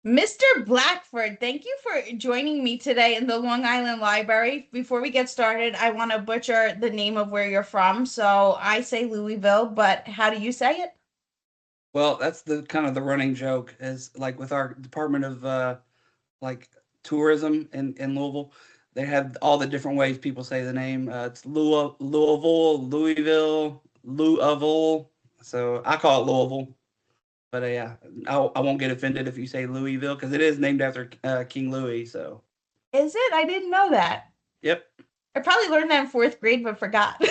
Mr. Blackford, thank you for joining me today in the Long Island Library. Before we get started, I want to butcher the name of where you're from. So I say Louisville, but how do you say it? Well, that's the kind of the running joke is like with our Department of like tourism in Louisville, they have all the different ways people say the name. It's Louisville, Louisville. So I call it Louisville, but yeah, I won't get offended if you say Louisville because it is named after King Louis. So Is it? I didn't know that. yep. I probably learned that in fourth grade, but forgot.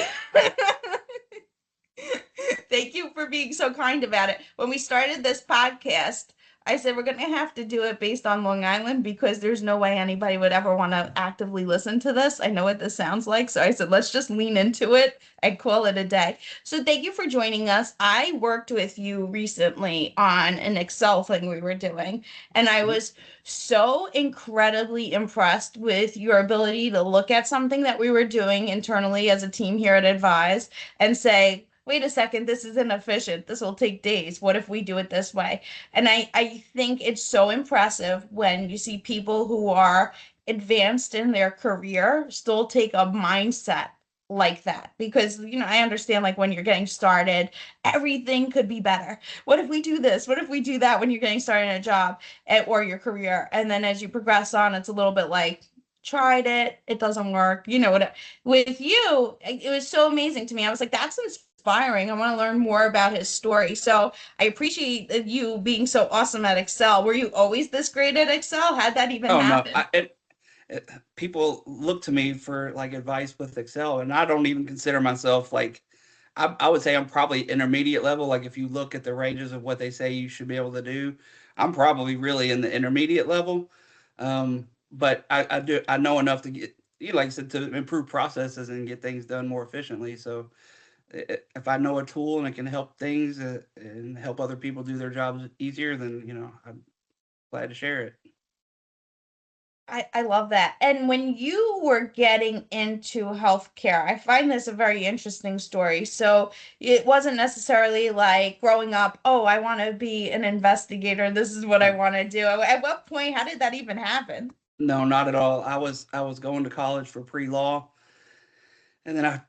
Thank you for being so kind about it. When we started this podcast, I said we're going to have to do it based on Long Island because there's no way anybody would ever want to actively listen to this. I know what this sounds like. So I said, let's just lean into it and call it a day. So thank you for joining us. I worked with you recently on an Excel thing we were doing, and I Mhm. was so incredibly impressed with your ability to look at something that we were doing internally as a team here at Advize and say, wait a second, this is inefficient. This will take days. What if we do it this way? And I think it's so impressive when you see people who are advanced in their career still take a mindset like that because I understand like when you're getting started everything could be better. What if we do this? What if we do that when you're getting started in a job or your career? And then as you progress on, it's a little bit like tried it, it doesn't work, what with you, it was so amazing to me. I was like, that's inspiring. I want to learn more about his story. So I appreciate you being so awesome at Excel. Were you always this great at Excel? How'd that even Oh no, happen? people look to me for like advice with Excel, and I don't even consider myself like I would say I'm probably intermediate level. Like if you look at the ranges of what they say you should be able to do, I'm probably really in the intermediate level. But I know enough to get like I said to improve processes and get things done more efficiently. So if I know a tool and it can help things and help other people do their jobs easier, then I'm glad to share it. I love that. And when you were getting into healthcare, I find this a very interesting story. So it wasn't necessarily like growing up, oh, I want to be an investigator. This is what I No, want to do. At what point, how did that even happen? no, not at all. I was going to college for pre law, and then I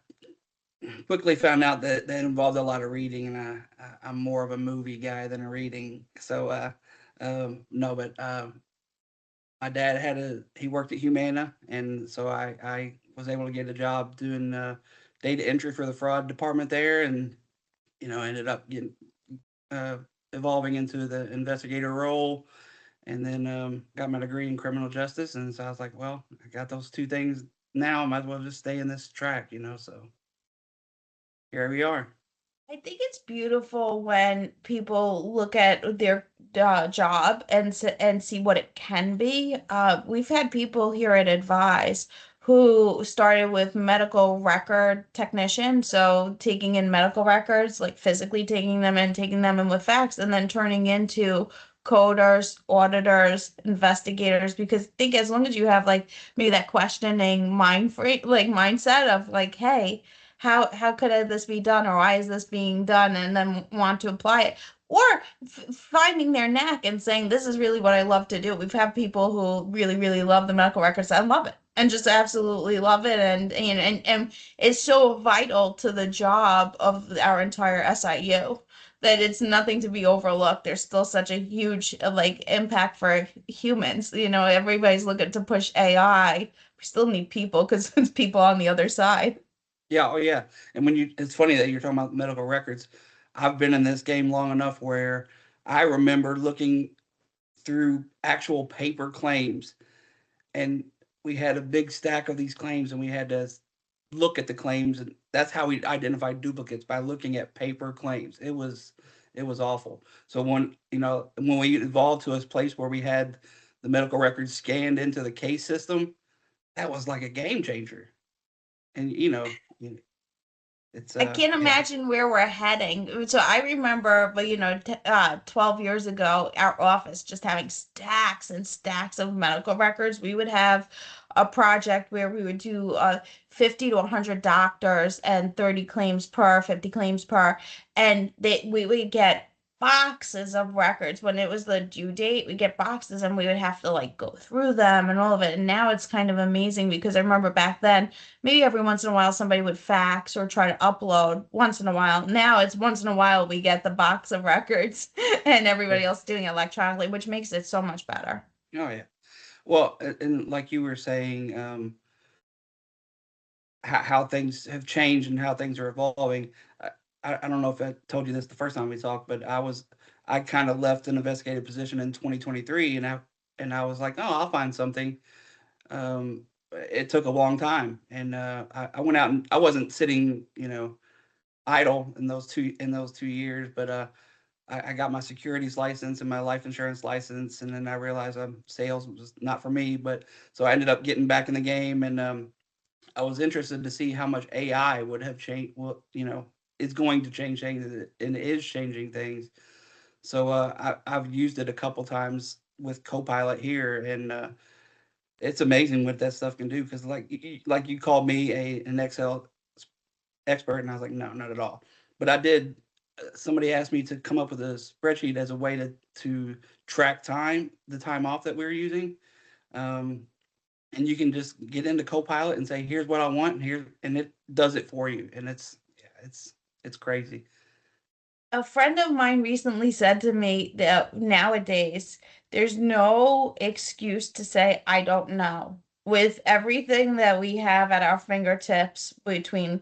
quickly found out that that involved a lot of reading, and I'm more of a movie guy than a reading. So no, but my dad he worked at Humana, and so I was able to get a job doing data entry for the fraud department there, and ended up getting uh, evolving into the investigator role, and then got my degree in criminal justice, and so I was like, well, I got those two things now, I might as well just stay in this track. So here we are. I think it's beautiful when people look at their job and see what it can be. We've had people here at Advise who started with medical record technician, so taking in medical records, like physically taking them and taking them in with facts, and then turning into coders, auditors, investigators. Because I think as long as you have like maybe that questioning mind frame, like mindset of like, hey, how could this be done or why is this being done and then want to apply it or finding their knack and saying this is really what I love to do. We've had people who really love the medical records and love it and just absolutely love it and it's so vital to the job of our entire SIU that it's nothing to be overlooked. There's still such a huge like impact for humans. Everybody's looking to push AI. We still need people because it's people on the other side. Yeah, oh yeah. And it's funny that you're talking about medical records. I've been in this game long enough where I remember looking through actual paper claims, and we had a big stack of these claims, and we had to look at the claims, and that's how we identified duplicates, by looking at paper claims. It was awful. So when we evolved to a place where we had the medical records scanned into the case system, that was like a game changer. And it's I can't yeah. imagine where we're heading. So I remember, but 12 years ago, our office just having stacks and stacks of medical records. We would have a project where we would do 50 to 100 doctors and 30 claims per, 50 claims per, and we would get boxes of records. When it was the due date, we get boxes and we would have to like go through them and all of it. And now it's kind of amazing because I remember back then, maybe every once in a while somebody would fax or try to upload once in a while. Now it's once in a while we get the box of records and Yeah. everybody else doing it electronically, which makes it so much better. Oh yeah. Well, and like you were saying, how things have changed and how things are evolving. I, I don't know if I told you this the first time we talked, but I kind of left an investigative position in 2023, and I was like, oh, I'll find something. It took a long time, and I went out and I wasn't sitting, idle in those 2 years, but I got my securities license and my life insurance license, and then I realized sales was not for me. But so I ended up getting back in the game, and I was interested to see how much AI would have changed. Well, it's going to change things, and it is changing things. So I've used it a couple times with Copilot here, and it's amazing what that stuff can do. Because like you called me an Excel expert, and I was like, no, not at all. But I did. Somebody asked me to come up with a spreadsheet as a way to track the time off that we were using. Um, and you can just get into Copilot and say, "Here's what I want," and it does it for you, and yeah, it's crazy. A friend of mine recently said to me that nowadays there's no excuse to say, I don't know. With everything that we have at our fingertips between,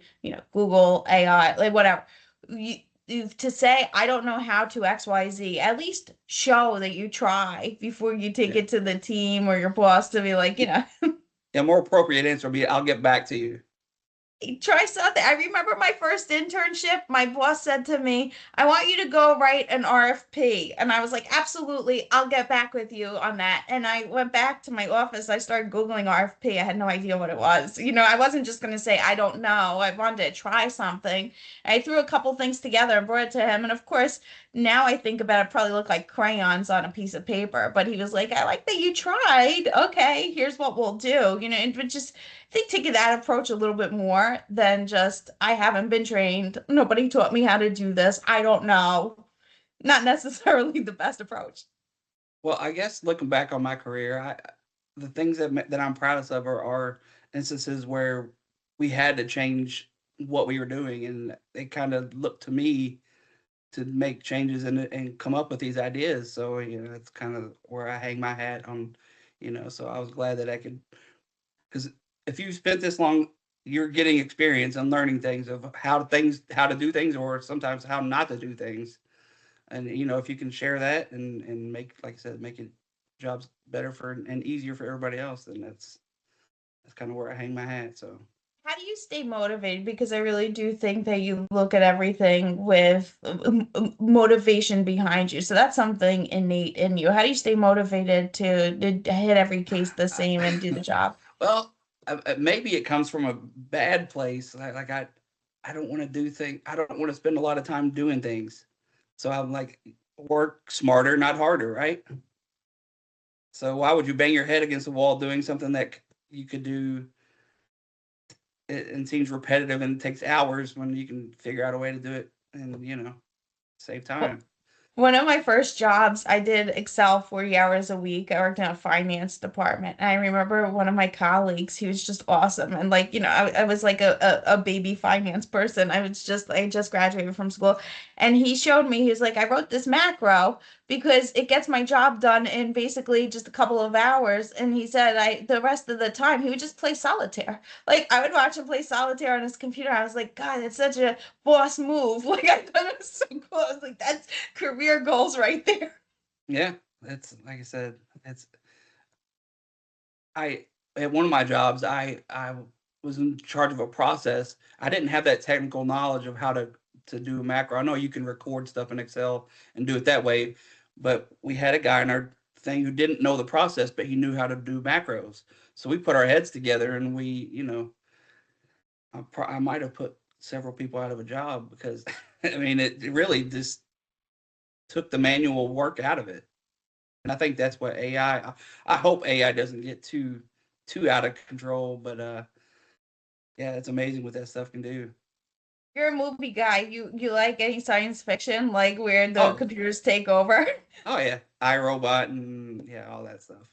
Google, AI, like whatever, to say, I don't know how to XYZ, at least show that you try before you take Yeah, it to the team or your boss to be like, a more appropriate answer would be, "I'll get back to you." try something. I remember my first internship, my boss said to me, I want you to go write an RFP. And I was like, absolutely, I'll get back with you on that. And I went back to my office. I started Googling RFP. I had no idea what it was. I wasn't just going to say, I don't know. I wanted to try something. I threw a couple things together and brought it to him. And of course, now I think about it, probably look like crayons on a piece of paper. But he was like, I like that you tried. Okay, here's what we'll do. And it just, think taking that approach a little bit more than just, I haven't been trained. Nobody taught me how to do this. I don't know. Not necessarily the best approach. Well, I guess looking back on my career, the things that I'm proudest of are instances where we had to change what we were doing, and they kind of looked to me to make changes and come up with these ideas. So it's kind of where I hang my hat on. So I was glad that I could, because if you spent this long, you're getting experience and learning things of how to do things, or sometimes how not to do things. And if you can share that and make, like I said, make it jobs better for and easier for everybody else, then that's kind of where I hang my hat. So How do you stay motivated? Because I really do think that you look at everything with motivation behind you. So that's something innate in you. How do you stay motivated to hit every case the same and do the job? well, maybe it comes from a bad place. Like I don't want to do things. I don't want to spend a lot of time doing things. So I'm like, work smarter, not harder, right? So why would you bang your head against the wall doing something that you could do and seems repetitive and takes hours when you can figure out a way to do it and save time. One of my first jobs, I did Excel 40 hours a week. I worked in a finance department. And I remember one of my colleagues, he was just awesome. And like, I was like a baby finance person. I just graduated from school. And he showed me, he was like, I wrote this macro because it gets my job done in basically just a couple of hours. And he said the rest of the time he would just play solitaire. Like I would watch him play solitaire on his computer. I was like, God, it's such a boss move. Like I thought it was so cool. I was like, that's career goals right there. Yeah, that's like I said. It's I At one of my jobs, I was in charge of a process. I didn't have that technical knowledge of how to do a macro. I know you can record stuff in Excel and do it that way, but we had a guy in our thing who didn't know the process, but he knew how to do macros. So we put our heads together, and I might have put several people out of a job because I mean it really just took the manual work out of it. And I think that's what I hope AI doesn't get too out of control, but yeah, it's amazing what that stuff can do. You're a movie guy. You like any science fiction, like where the Oh, computers take over? oh yeah, iRobot and yeah, all that stuff.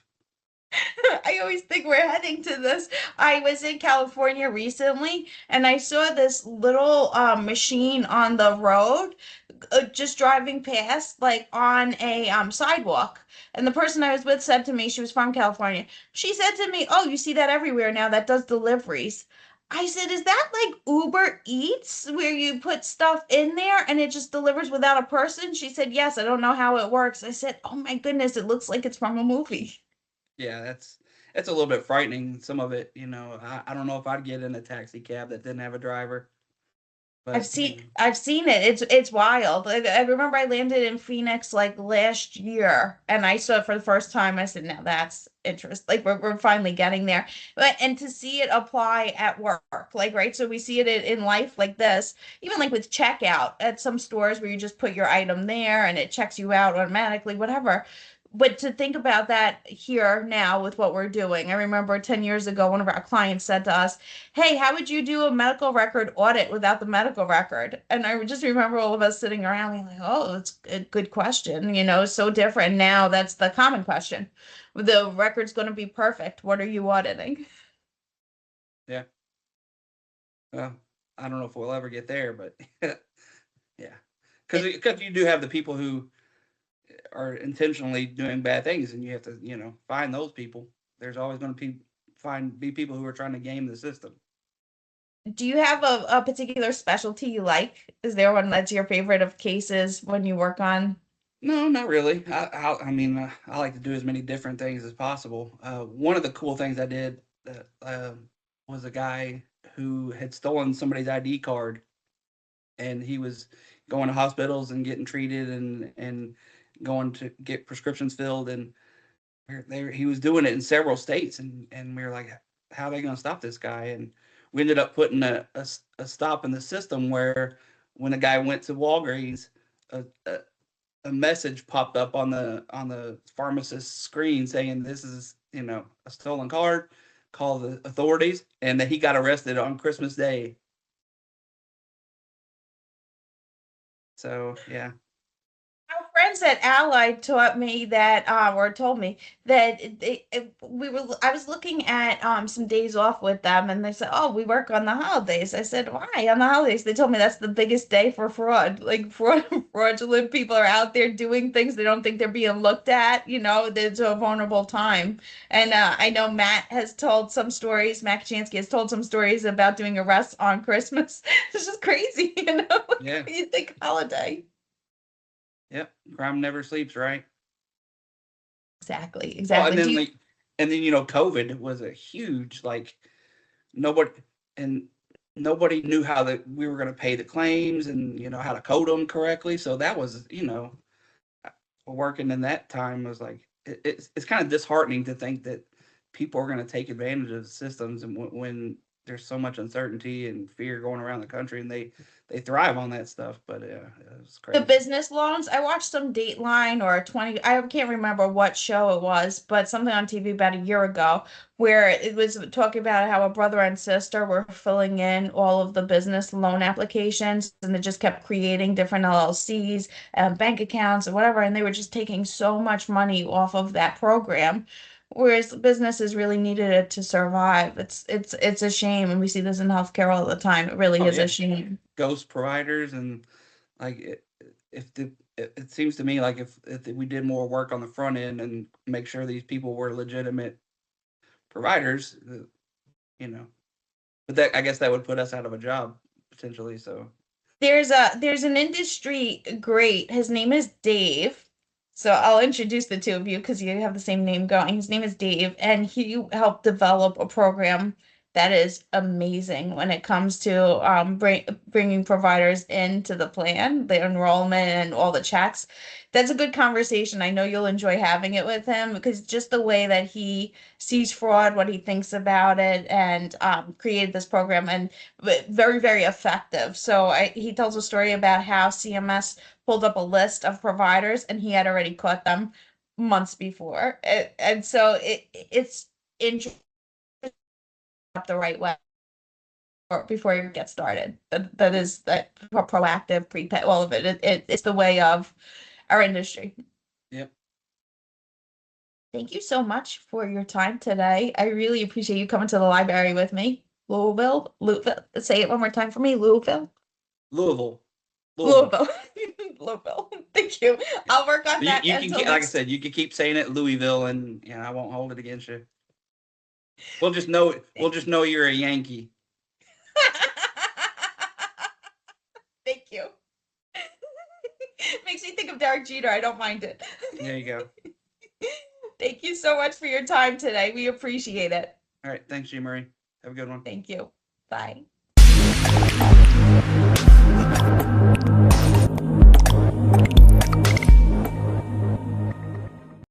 I always think we're heading to this. I was in California recently and I saw this little machine on the road just driving past like on a sidewalk. And the person I was with said to me, she was from California. She said to me, "Oh, you see that everywhere now that does deliveries." I said, "Is that like Uber Eats where you put stuff in there and it just delivers without a person?" She said, "Yes, I don't know how it works." I said, "Oh my goodness, it looks like it's from a movie." Yeah, that's a little bit frightening. Some of it, I don't know if I'd get in a taxi cab that didn't have a driver, I've but seen I've seen it. It's wild. I remember I landed in Phoenix like last year and I saw it for the first time. I said, now that's interest. Like we're finally getting there. But and to see it apply at work, like right. So we see it in life like this, even like with checkout at some stores where you just put your item there and it checks you out automatically, whatever. But to think about that here now with what we're doing, I remember 10 years ago, one of our clients said to us, "Hey, how would you do a medical record audit without the medical record?" And I just remember all of us sitting around being like, "Oh, that's a good question. So different now. That's the common question. The record's going to be perfect. What are you auditing?" yeah, well, I don't know if we'll ever get there, but yeah, It, because you do have the people who are intentionally doing bad things, and you have to find those people. There's always going to be people who are trying to game the system. do you have a particular specialty you like? Is there one that's your favorite of cases when you work on? No, not really. I mean, I like to do as many different things as possible. One of the cool things I did was a guy who had stolen somebody's ID card, and he was going to hospitals and getting treated and going to get prescriptions filled, and he was doing it in several states, and we were like, how are they going to stop this guy? And we ended up putting a stop in the system where when a guy went to Walgreens, a, a, a message popped up on the pharmacist's screen saying this is a stolen card, call the authorities, and that he got arrested on Christmas Day. So yeah. Our friends at Allied taught me that, or told me that I was looking at some days off with them, and they said, "Oh, we work on the holidays." I said, "Why on the holidays?" They told me that's the biggest day for fraud. Like fraudulent people are out there doing things they don't think they're being looked at. There's a vulnerable time. And I know Matt has told some stories. Matt Kachansky has told some stories about doing arrests on Christmas. It's just crazy, Yeah. when you think holiday. Yep. Crime never sleeps, right? Exactly, Well, and exactly. then like, and then COVID was a huge like nobody and nobody knew how that we were going to pay the claims and how to code them correctly. So that was working in that time was like it's kind of disheartening to think that people are going to take advantage of the systems and when there's so much uncertainty and fear going around the country and they thrive on that stuff. But yeah, it was The crazy. business loans, I watched some Dateline or 20, I can't remember what show it was, but something on TV about a year ago where it was talking about how a brother and sister were filling in all of the business loan applications and they just kept creating different LLCs and bank accounts and whatever, and they were just taking so much money off of that program. Whereas businesses really needed it to survive. It's a shame, and we see this in healthcare all the time. It really Oh is a yeah, shame. ghost providers and like if the it seems to me like if we did more work on the front end and make sure these people were legitimate providers, you know, but that I guess that would put us out of a job potentially. So There's an industry great. His name is Dave. So I'll introduce the two of you because you have the same name going. His name is Dave, and he helped develop a program that is amazing when it comes to bringing providers into the plan, the enrollment, and all the checks. That's a good conversation. I know you'll enjoy having it with him because just the way that he sees fraud, what he thinks about it, and created this program. And very, very effective. So he tells a story about how CMS pulled up a list of providers and he had already caught them months before. And so it's interesting the right way. before you get started. That is that proactive prepay, all of it. It's the way of our industry. Yep. Thank you so much for your time today. I really appreciate you coming to the library with me. Louisville. Say it one more time for me. Louisville. Louisville. Louisville. Louisville. Louisville. Thank you. I'll work on that You can until keep, like I next. said, you can keep saying it Louisville, and I won't hold it against you. We'll just know you're a Yankee. Thank you. Makes me think of Derek Jeter. I don't mind it. There you go. Thank you so much for your time today. We appreciate it. All right. Thanks, Jean Marie. Have a good one. Thank you. Bye.